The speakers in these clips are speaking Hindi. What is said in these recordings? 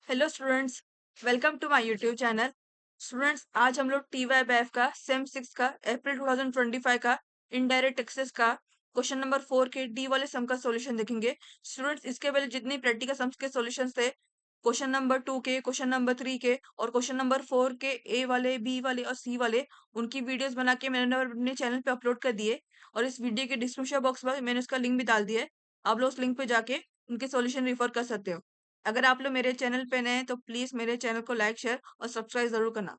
Hello students, welcome to my YouTube channel. Students, आज हम लोग TYBF का सेम 6 का अप्रैल 2025 का इनडायरेक्ट टैक्सेस का क्वेश्चन नंबर 4 के डी वाले सम का सॉल्यूशन देखेंगे। स्टूडेंट्स, इसके पहले जितनी प्रैक्टिकल सम्स के सॉल्यूशंस थे, क्वेश्चन नंबर 2 के, क्वेश्चन नंबर 3 के और क्वेश्चन नंबर 4 के ए वाले, बी वाले और सी वाले, उनकी वीडियोस बना के मैंने अपने चैनल पे अपलोड कर दिए और इस वीडियो के डिस्क्रिप्शन बॉक्स में मैंने उसका लिंक भी डाल दिया है। आप लोग उस लिंक पे जाके उनके सॉल्यूशन रेफर कर सकते हो। अगर आप लोग मेरे चैनल पे नए हैं तो प्लीज मेरे चैनल को लाइक शेयर और सब्सक्राइब जरूर करना।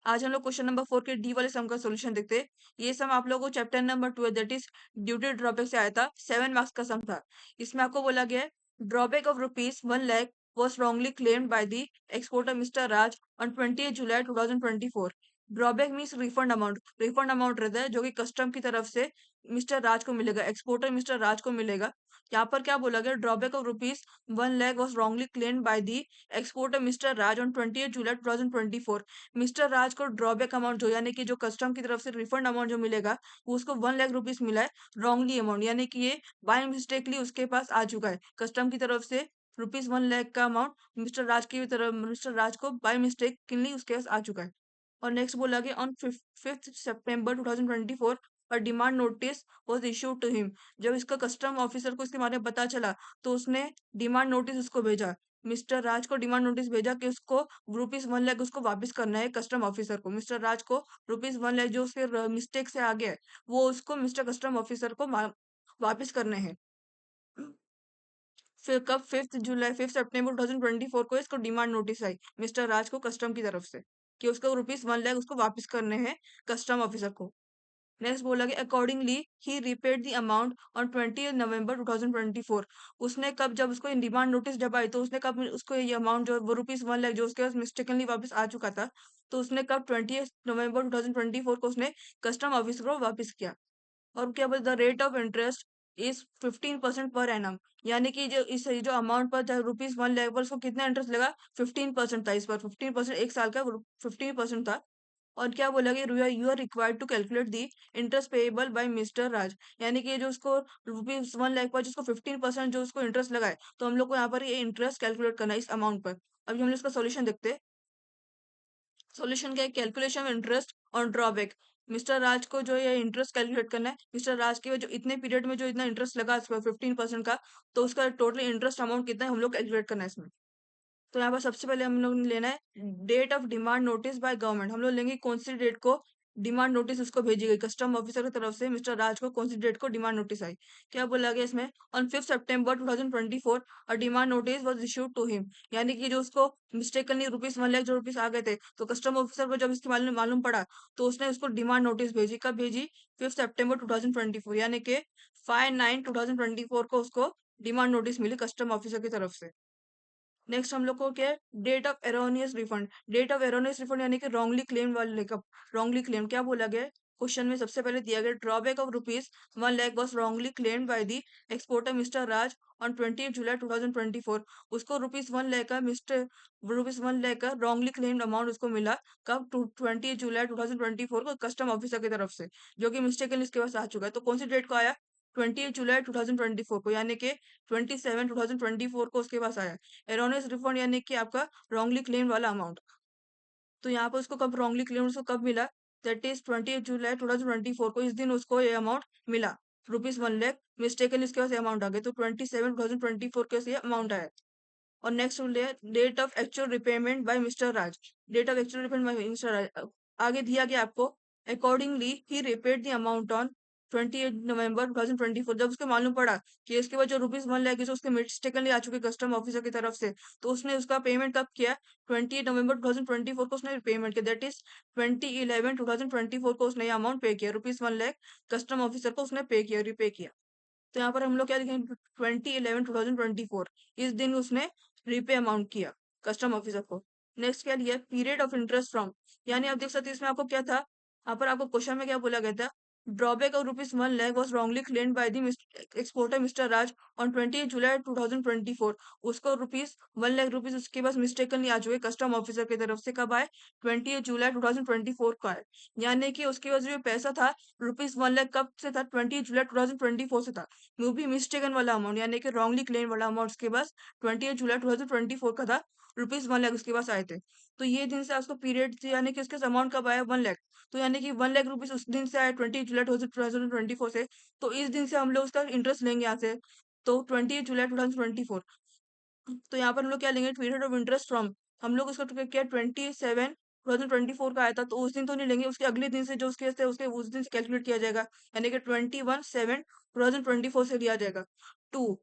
आज हम लोग क्वेश्चन नंबर 4 के डी वाले सम का सॉल्यूशन देखते हैं। ये सम आप लोगों को chapter number 12 that is duty drawback से आया था। 7 मार्क्स का सम था। इसमें आपको बोला गया है drawback of rupees 1 lakh was wrongly claimed by the exporter Mr. Raj on 20th July 2024. Drawback means refund amount. Refund amount रहता है जो कि कस्टम की तरफ से मिस्टर राज को मिलेगा, एक्सपोर्टर मिस्टर राज को मिलेगा। यहाँ पर क्या बोला गया, drawback of rupees 1 lakh was wrongly claimed by the exporter Mr. Raj on 20th July 2024. Mister Raj को ड्रॉबैक अमाउंट जो यानी कि जो कस्टम की तरफ से रिफंड अमाउंट जो मिलेगा वो उसको 1 लाख रुपीज मिला है रॉन्गली अमाउंट, यानी कि ये बाय मिस्टेकली उसके पास आ चुका है। कस्टम की तरफ से रुपीज 1 लाख का अमाउंट मिस्टर राज की तरफ, मिस्टर राज को बाय मिस्टेकली उसके पास आ चुका है। और नेक्स्ट बोला गया on 5th September 2024 a demand notice was issued to him. जब इसका कस्टम ऑफिसर को इसके बारे में पता चला तो उसने डिमांड नोटिस उसको भेजा। मिस्टर राज को डिमांड नोटिस भेजा कि उसको रुपीज 1 लाख उसको वापस करना है कस्टम ऑफिसर को। मिस्टर राज को रुपीज 1 लाख जो उसके मिस्टेक से आ गया है वो उसको मिस्टर कस्टम ऑफिसर को वापस करने हैं। फिर कब 5 सितंबर 2024 को इसको डिमांड नोटिस आई मिस्टर राज को कस्टम की तरफ से कि उसको रुपीज 1 लाख उसको वापस करने हैं कस्टम ऑफिसर को। नेक्स्ट बोला गया accordingly he repaid the amount on 20 नवंबर 2024। उसने कब, जब उसको डिमांड नोटिस जब आई तो उसने कब उसको ये अमाउंट जो वो रुपीज 1 लाख जो उसके पास मिस्टेकनली वापस आ चुका था तो उसने कब 20 नवंबर 2024 को उसने कस्टम ऑफिसर को वापस किया। और क्या बोलते the rate of interest is 15% per annum, यानी कि जो इस जो अमाउंट पर रुपीज 1 लाख पर उसको कितना इंटरेस्ट लगा, 15% था। इस पर 15% एक साल का 15% था। और क्या बोला कि you are required to calculate the interest payable by mister Raj, यानी कि जो उसको रुपीज 1 लाख पर जिसको 15% जो उसको इंटरेस्ट लगा है तो हम लोग को यहाँ पर ये इंटरेस्ट कैलकुलेट करना है इस अमाउंट पर। अभी हम लोग इसका सोल्यूशन देखते हैं। सॉल्यूशन क्या है, calculation interest on drawback. Mister Raj को जो ये इंटरेस्ट कैलकुलेट करना है, मिस्टर राज के जो इतने पीरियड में जो इतना इंटरेस्ट लगा इसमें 15% का, तो उसका टोटल इंटरेस्ट अमाउंट कितना है हम लोग कैलकुलेट करना है इसमें। तो यहाँ पर सबसे पहले हम लोग ने लेना है date of demand notice by government. हम लोग लेंगे कौन सी डेट को डिमांड नोटिस उसको भेजी गई कस्टम ऑफिसर की तरफ से मिस्टर राज को, कौन सी डेट को डिमांड नोटिस आई। क्या बोला गया इसमें, on 5 September 2024 a demand notice was issued to him, यानी कि जो उसको मिस्टेकनली रुपीज 1 लाख जो रुपीज आ गए थे तो कस्टम ऑफिसर को जब इसके बारे में मालूम पड़ा तो उसने उसको डिमांड नोटिस भेजी। कब भेजी, 5 सितंबर 2024, यानी कि 5/9/2024 को उसको डिमांड नोटिस मिली कस्टम ऑफिसर की तरफ से। नेक्स्ट हम लोग को क्या है, date of erroneous refund. Date of erroneous refund यानी कि रॉन्गली क्लेम वाले का रॉन्गली क्लेम। क्या बोला गया है, क्वेश्चन में सबसे पहले दिया गया drawback of rupees 1 lakh was wrongly claimed by the exporter mister Raj on 20 जुलाई 2024। उसको रुपीज 1 लाख का मिस्टर रुपीज 1 लाख का रॉन्गली क्लेम्ड अमाउंट उसको मिला कब, 20 जुलाई 2024 को कस्टम ऑफिसर की तरफ से, जो कि मिस्टेकली इसके पास आ चुका है। तो कौन सी डेट को आया, 20 जुलाई 2024 को, यानी कि 27 2024 को उसके पास आया। एरोनियस रिफंड यानी कि आपका रॉन्गली क्लेम वाला अमाउंट। तो यहाँ पर उसको कब रॉन्गली क्लेम उसको कब मिला, दैट इज 20 जुलाई 2024 को, इस दिन उसको ये अमाउंट मिला रुपीज 1 लाख। मिस्टेकन इसके पास अमाउंट आ गया तो 27 2024 के ये अमाउंट आया। और next date of actual repayment by mister Raj. Date of actual repayment by mister Raj आगे दिया गया आपको, accordingly he repaid the amount on 28 November 2024। जब उसको मालूम पड़ा कि इसके बाद जो रुपीज 1 लाख जो उसके मिस्टेकनली आ चुके कस्टम ऑफिसर की तरफ से, तो उसने उसका पेमेंट कब किया, 28 नवंबर 2024 को उसने पेमेंट किया। दैट इज 20/11/2024 को उसने अमाउंट पे किया, रुपीज 1 लाख कस्टम ऑफिसर को उसने पे किया, रिपे किया। तो यहाँ पर हम लोग क्या लिखेंगे, 20/11/2024, इस दिन उसने रीपे अमाउंट किया कस्टम ऑफिसर को। नेक्स्ट क्या लिया, पीरियड ऑफ इंटरेस्ट फ्रॉम, यानी आप देख सकते हैं इसमें आपको क्या था, यहाँ पर आपको क्वेश्चन में क्या बोला गया था, Drawback of rupees 1 lakh was wrongly claimed by the exporter Mr. Raj on 20 July 2024. उसको रुपीस 1 लाख रुपीस उसके पास मिस्टेकनली आ चुके कस्टम ऑफिसर की तरफ से। कब आए? 20 जुलाई 2024 को आए। यानी कि उसके पास जो पैसा था रुपीस 1 लाख कब से था? 20 जुलाई 2024 से था। वो भी मिस्टेकन वाला अमाउंट यानी कि रॉन्गली क्लेम वाला अमाउंट उसके पास 20 जुलाई 2024 का था। रुपीस 1 लाख उसके पास आए थे। तो ये दिन से उसको पीरियड यानी कि उसके अमाउंट कब आया? 1 लाख। तो यानी कि 1 लाख रुपीस उस दिन से आए 20 जुलाई 2024 से। तो इस दिन से हम लोग उसका इंटरेस्ट लेंगे यहाँ से। तो 20 जुलाई 2024। तो यहाँ पर हम लोग क्या लेंगे? Period of interest from. हम लोग उसका क्या 27 2024 का आया था, तो उस दिन तो नहीं लेंगे, उसके अगले दिन से जो उसके उसके उस दिन से कैलकुलेट किया जाएगा। यानी कि 21/7/2024 से लिया जाएगा। टू,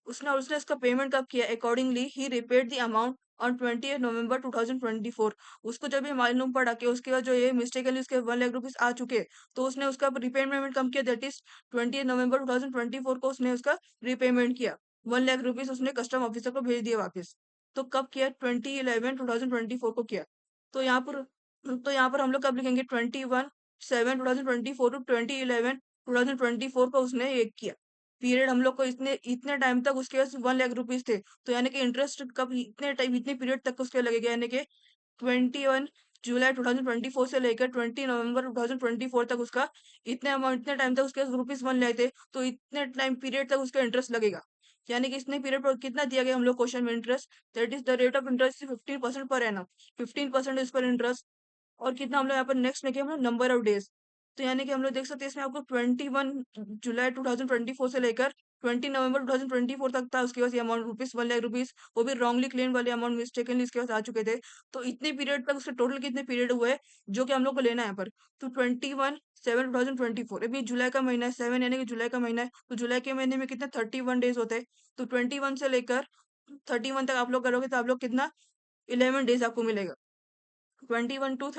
उसने उसने इसका पेमेंट कब किया? Accordingly he repaid the amount on 20 नवंबर 2024। उसको जब ये मालूम पड़ा कि उसके बाद जो ये मिस्टेकली उसके 1 लाख रुपीस आ चुके, तो उसने उसका रिपेमेंट कम किया, दैट इज 20 नवंबर 2024 को उसने उसका रिपेमेंट किया। 1 लाख रुपीस उसने कस्टम ऑफिसर को भेज दिया वापस। तो कब किया? 2011 2024 को किया। तो यहाँ पर हम लोग कब लिखेंगे? 21/7/2024 टू 2011 2024 को उसने एक किया। पीरियड हम लोग को इतने इतने टाइम तक उसके पास 1 लाख रुपीस थे। तो यानी कि इंटरेस्ट कब इतने टाइम इतने पीरियड तक उसके लगेगा, यानी कि 21 जुलाई 2024 से लेकर 20 नवंबर 2024 तक उसका इतने टाइम तक उसके रुपीस 1 लाख थे। तो इतने टाइम पीरियड तक उसका इंटरेस्ट लगेगा। यानी कि इतने पीरियड पर कितना दिया गया हम लोग क्वेश्चन में? Interest, that is the rate of interest 15% per annum. 15% इस पर इंटरेस्ट। और कितना हम लोग यहाँ पर नेक्स्ट लेके हम लोग नंबर ऑफ डेज। तो यानी कि हम लोग देख सकते हैं इसमें आपको 21 जुलाई 2024 से लेकर 20 नवंबर 2024 तक था उसके पास ये अमाउंट रुपीस 1 लाख रुपीस। वो भी रॉन्गली क्लेम वाले अमाउंट मिस्टेकनली इसके पास आ चुके थे। तो इतने पीरियड तक उसके टोटल कितने पीरियड हुए जो कि हम लोग को लेना है यहाँ पर? तो 21/7/2024, अभी जुलाई का महीना है, 7 यानी कि जुलाई का महीना है, तो जुलाई के महीने में कितने 31 डेज होते हैं। तो 21 से लेकर 31 तक आप लोग करोगे तो आप लोग कितना 11 डेज आपको मिलेगा। 21 टू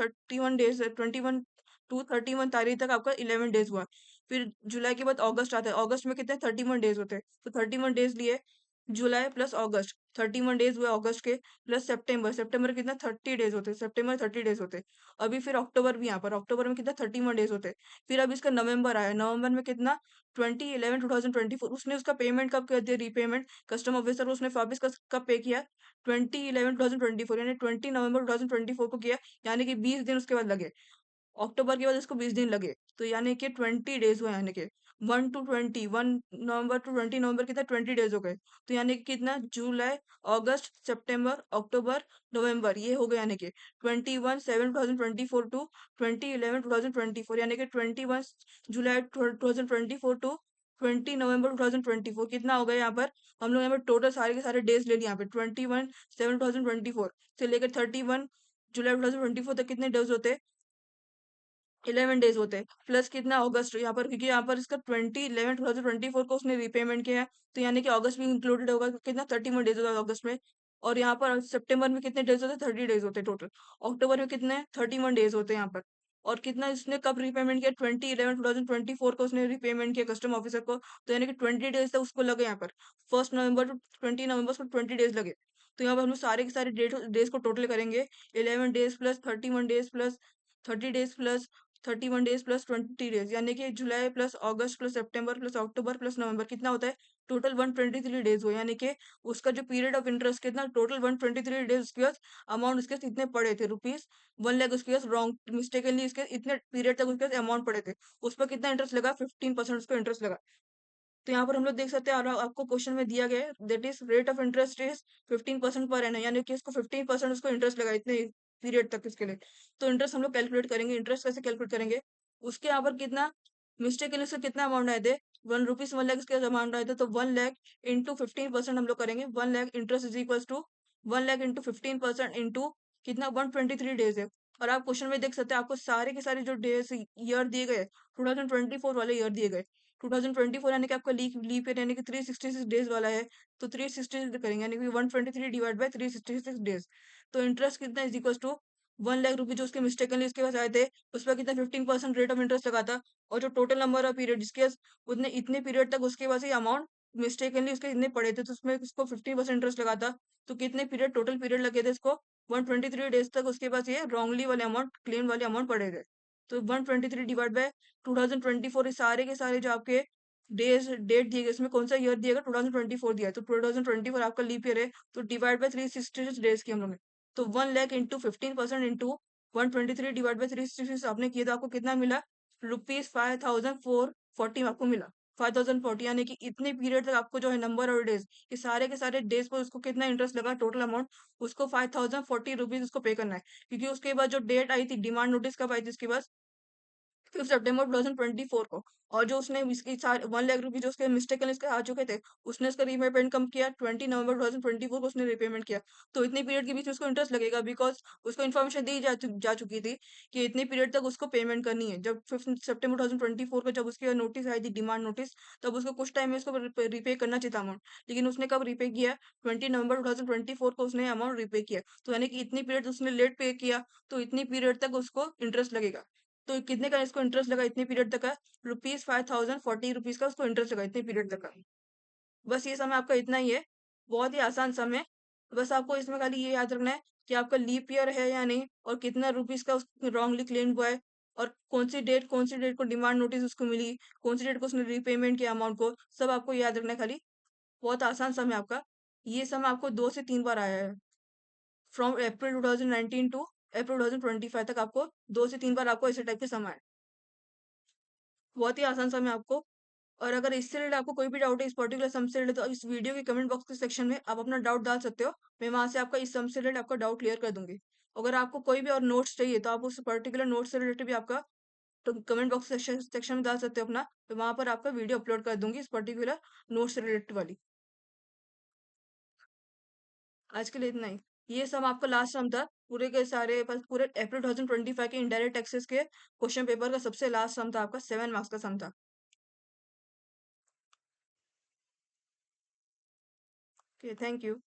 31 तारीख तक आपका 11 डेज हुआ। फिर जुलाई के बाद अगस्त आता है। अगस्त में कितने 31 डेज होते हैं। तो 31 डेज लिए, जुलाई प्लस अगस्त 31 डेज हुए अगस्त के, प्लस सितंबर। सितंबर कितना 30 डेज होते हैं। सितंबर 30 डेज होते हैं। अभी फिर अक्टूबर भी यहाँ पर, अक्टूबर में कितना 31 डेज होते हैं। फिर अब इसका नवंबर आया, नवंबर में कितना 20/11/2024। उसने उसका पेमेंट कब कर दिया? रीपेमेंट कस्टम ऑफिसर उसने वापस कब पे किया? 20/11/2024 यानी 20 नवंबर 2024 को किया। यानी कि 20 दिन उसके बाद लगे। अक्टूबर के बाद इसको 20 दिन लगे। तो यानी कि 20 डेज हुए, यानी कि 1 नवंबर कितना 20 डेज हो गए। तो यानी कि कितना जुलाई अगस्त सितंबर अक्टूबर नवंबर ये हो गए। यानी कि 21/7/2024 टू 20/11/2024 यानी कि 21 जुलाई 2024 टू 20 नवंबर 2024 कितना हो गया यहाँ पर? हम लोग यहाँ पर टोटल सारे के सारे डेज ले लिए यहाँ पे। 21/7/2024 से लेकर 31 जुलाई 2024 तक कितने डेज होते हैं? 11 डेज होते हैं। प्लस कितना अगस्त यहाँ पर, क्योंकि यहाँ पर इसका 20/11/2024 को उसने रीपेमेंट किया है। तो यानी कि अगस्त भी इंक्लूडेड होगा। कितना 31 डेज होगा अगस्त में। और यहाँ पर सितंबर में कितने डेज होते हैं? 30 डेज होते हैं टोटल। अक्टूबर में कितने 31 डेज होते हैं यहाँ पर। और कितना इसने कब रीपेमेंट किया? 20/11/2024 को उसने रीपेमेंट किया कस्टम ऑफिसर को। तो यानी कि 20 डेज तक उसको लगे यहाँ पर। 1 नवंबर टू 20 नवंबर को 20 डेज लगे। तो यहाँ पर हम लोग सारे के सारे डेज को टोटल करेंगे। 11 days plus 31 days plus 30 days plus 31 days plus 20 days, यानी कि जुलाई प्लस अगस्त प्लस सितंबर प्लस अक्टूबर प्लस नवंबर कितना होता है? टोटल 123 डेज हुए। यानी कि उसका जो पीरियड ऑफ इंटरेस्ट कितना टोटल 123 डेज उसके पास अमाउंट उसके पास इतने पड़े थे रुपीस 1 लाख उसके पास रॉन्ग मिस्टेकली इसके इतने पीरियड तक उसके पास अमाउंट पड़े थे। उस पर कितना इंटरेस्ट लगा? 15% उसको इंटरेस्ट लगा। तो यहाँ पर हम लोग देख सकते हैं और आपको क्वेश्चन में दिया गया है that is rate of interest is 15% per annum, यानी कि इसको 15% उसको इंटरेस्ट लगा इतने पीरियड तक इसके लिए। तो इंटरेस्ट हम लोग कैलकुलेट करेंगे। इंटरेस्ट कैसे कैलकुलेट करेंगे? उसके यहाँ पर कितना मिस्टेक उसके कितना अमाउंट आए थे? 1 रुपीज 1 लाख इसके अमाउंट आए थे। तो 1 लाख इंटू 15% हम लोग करेंगे। 1 lakh interest is equal to 1 lakh into 15% into कितना 123 डेज है। और आप क्वेश्चन में देख सकते हैं आपको सारे के सारे जो डेज ईयर दिए गए 2024 वाले ईयर दिए गए। 2024 यानी कि आपका लीप ईयर यानी कि 366 डेज वाला है। तो 360 करेंगे यानी कि 123 डिवाइड बाय 366 डेज। तो इंटरेस्ट कितना इज इक्वल टू 1 लाख रुपए जो उसके मिस्टेकली इसके पास आए थे उस पर कितना 15% रेट ऑफ इंटरेस्ट लगा था। और जो टोटल नंबर ऑफ पीरियड जिसके पास उतने इतने पीरियड तक उसके पास ही अमाउंट मिस्टेकली उसके इतने पड़े थे, तो उसमें उसको 15% इंटरेस्ट लगा था। तो कितने पीरियड टोटल पीरियड लगे थे इसको? 123 डेज तक उसके पास ये रॉन्गली वाले अमाउंट क्लेम वाले अमाउंट पड़े थे। तो 123 डिवाइड बाय 2024, ये सारे के सारे जो आपके डेज डेट दिए गए, इसमें कौन सा ईयर दिएगा, 2024 दिया है, तो 2024 आपका लीप ईयर है, तो डिवाइड बाय 366 डेज की हम लोग ने, तो 1 lakh into 15% into 123 divide by 366 आपने किया, तो आपको कितना मिला, ₹5,440 आपको मिला, 5,040, यानी कि इतने पीरियड तक आपको जो है नंबर और डेज, ये सारे के सारे डेज पर उसको कितना इंटरेस्ट लगा, टोटल अमाउंट उसको ₹5,040 उसको पे करना है, क्योंकि उसके बाद जो डेट आई थी, डिमांड नोटिस कब आई थी उसके बाद, 5 सितंबर 2024 को, और जो उसने इसकी 1 लाख रुपए जो उसके मिस्टेकली इसके आ चुके थे, उसने इसका रीपेमेंट कम किया, 20 नवंबर 2024 को उसने रीपेमेंट किया, तो इतने पीरियड के बीच में उसको इंटरेस्ट लगेगा, बिकॉज उसको इन्फॉर्मेशन दी जा चुकी थी कि इतने पीरियड तक उसको पेमेंट करनी है। जब 5 सितंबर 2024 को जब उसकी नोटिस आई थी, डिमांड नोटिस, तब उसको कुछ टाइम में उसको रिपे करना चाहिए था अमाउंट, लेकिन उसने कब रिपे किया, 20 नवंबर 2024 को उसने अमाउंट रिपे किया, तो यानी कि इतनी पीरियड उसने लेट पे किया, तो इतनी पीरियड तक उसको इंटरेस्ट लगेगा। तो कितने का इसको इंटरेस्ट लगा इतने पीरियड तक का, ₹5,040 का उसको इंटरेस्ट लगा इतने पीरियड तक का। बस ये समय आपका इतना ही है, बहुत ही आसान समय है। बस आपको इसमें खाली ये याद रखना है कि आपका लीप ईयर है या नहीं, और कितना रुपीज का रॉन्गली क्लेम हुआ है, और कौन सी डेट को डिमांड नोटिस उसको मिली, कौन सी डेट को उसने रीपेमेंट किया अमाउंट को, सब आपको याद रखना है खाली। बहुत आसान समय आपका, ये समय आपको 2 से 3 बार आया है, फ्रॉम अप्रैल 2019 टू अप्रैल 2025 तक आपको 2 से 3 बार आपको ऐसे टाइप के समय है। बहुत ही आसान सा मैं आपको, और अगर इससे रिलेटेड आपको कोई भी डाउट है इस पर्टिकुलर सम से रिलेटेड, तो इस वीडियो के कमेंट बॉक्स के सेक्शन में आप अपना डाउट डाल सकते हो, मैं वहां से आपका इस सम से रिलेटेड आपका डाउट क्लियर कर दूंगी। अगर आपको कोई भी और नोट्स चाहिए, तो आप उस पर्टिकुलर नोट से रिलेटेड भी आपका तो कमेंट बॉक्स सेक्शन में डाल सकते हो अपना, तो वहां पर आपका वीडियो अपलोड कर दूंगी इस पर्टिकुलर नोट से रिलेटेड वाली। आज के लिए इतना ही। ये सब आपका लास्ट सम था, पूरे के सारे बस पूरे अप्रैल 2025 के इनडायरेक्ट टैक्सेस के क्वेश्चन पेपर का सबसे लास्ट सम था, आपका 7 मार्क्स का सम था। Okay, thank you.